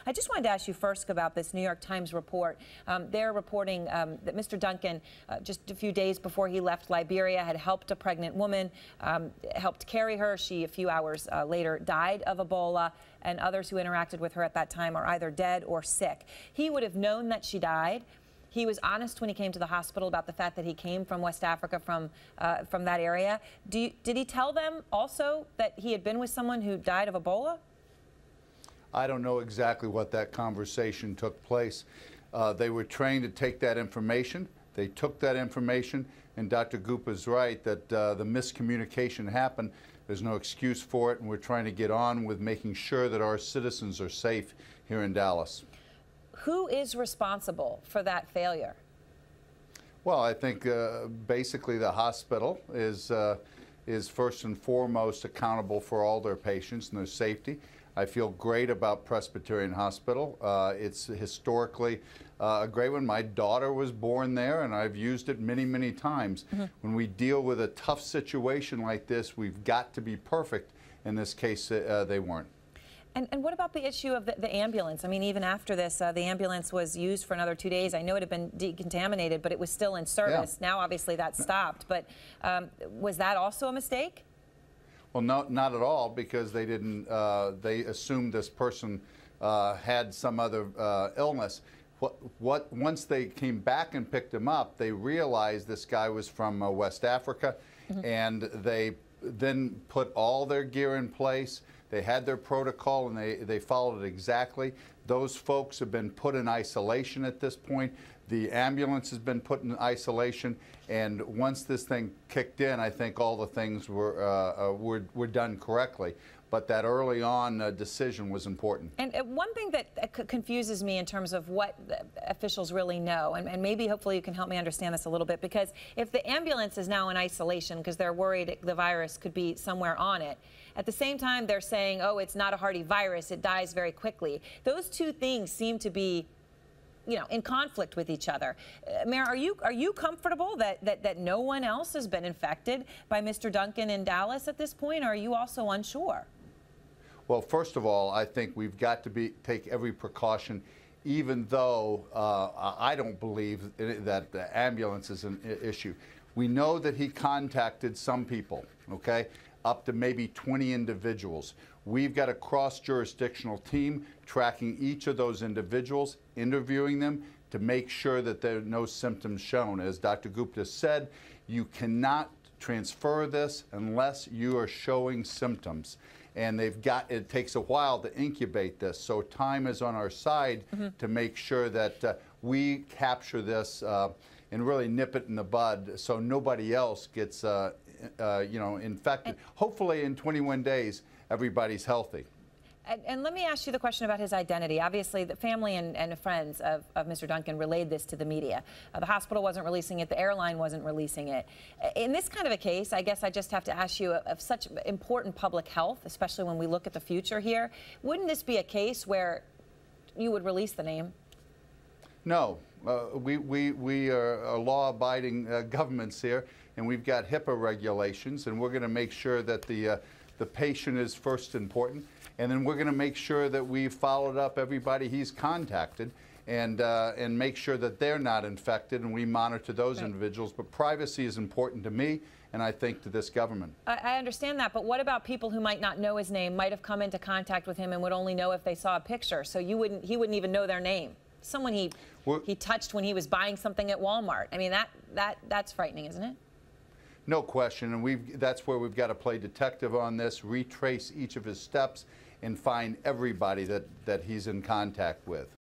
I just wanted to ask you first about this New York Times report. They're reporting that Mr. Duncan, just a few days before he left Liberia, had helped a pregnant woman, helped carry her. She, a few hours later, died of Ebola, and others who interacted with her at that time are either dead or sick. He would have known that she died. He was honest when he came to the hospital about the fact that he came from West Africa, from that area. Did he tell them also that he had been with someone who died of Ebola? I don't know exactly what that conversation took place. They were trained to take that information. They took that information, and Dr. Goop is right that the miscommunication happened. There's no excuse for it, and we're trying to get on with making sure that our citizens are safe here in Dallas. Who is responsible for that failure? Well, I think basically the hospital is first and foremost accountable for all their patients and their safety. I feel great about Presbyterian Hospital. It's historically a great one. My daughter was born there, and I've used it many, many times. When we deal with a tough situation like this, we've got to be perfect. In this case, they weren't. And what about the issue of the ambulance? I mean, even after this, the ambulance was used for another 2 days. I know it had been decontaminated, but it was still in service. Yeah. Now, obviously, that stopped. But was that also a mistake? Well, not at all, because they didn't. They assumed this person had some other illness. Once they came back and picked him up, they realized this guy was from West Africa, and they then put all their gear in place. They had their protocol, and they followed it exactly. Those folks have been put in isolation at this point. The ambulance has been put in isolation, and once this thing kicked in, I think all the things were done correctly. But that early on decision was important. And one thing that confuses me in terms of what officials really know, and maybe hopefully you can help me understand this a little bit, because if the ambulance is now in isolation because they're worried the virus could be somewhere on it, at the same time they're saying, oh, it's not a hardy virus, it dies very quickly. Those two things seem to be, you know, in conflict with each other. Mayor, are you comfortable that no one else has been infected by Mr. Duncan in Dallas at this point, or are you also unsure? Well, first of all, I think we've got to take every precaution, even though I don't believe that the ambulance is an issue. We know that he contacted some people, okay, up to maybe 20 individuals. We've got a cross-jurisdictional team tracking each of those individuals, interviewing them to make sure that there are no symptoms shown. As Dr. Gupta said, you cannot transfer this unless you are showing symptoms. And it takes a while to incubate this, so time is on our side to make sure that we capture this and really nip it in the bud so nobody else gets infected. Hopefully in 21 days, everybody's healthy. And let me ask you the question about his identity. Obviously, the family and friends of Mr. Duncan relayed this to the media. The hospital wasn't releasing it. The airline wasn't releasing it. In this kind of a case, I guess I just have to ask you, of such important public health, especially when we look at the future here, wouldn't this be a case where you would release the name? No. We are law-abiding governments here, and we've got HIPAA regulations, and we're going to make sure that the patient is first important. And then we're going to make sure that we've followed up everybody he's contacted and make sure that they're not infected, and we monitor those individuals. But privacy is important to me, and I think to this government. I understand that, but what about people who might not know his name, might have come into contact with him and would only know if they saw a picture? So he wouldn't even know their name. Someone he touched when he was buying something at Walmart. I mean, that's frightening, isn't it? No question, and that's where we've got to play detective on this, retrace each of his steps, and find everybody that he's in contact with.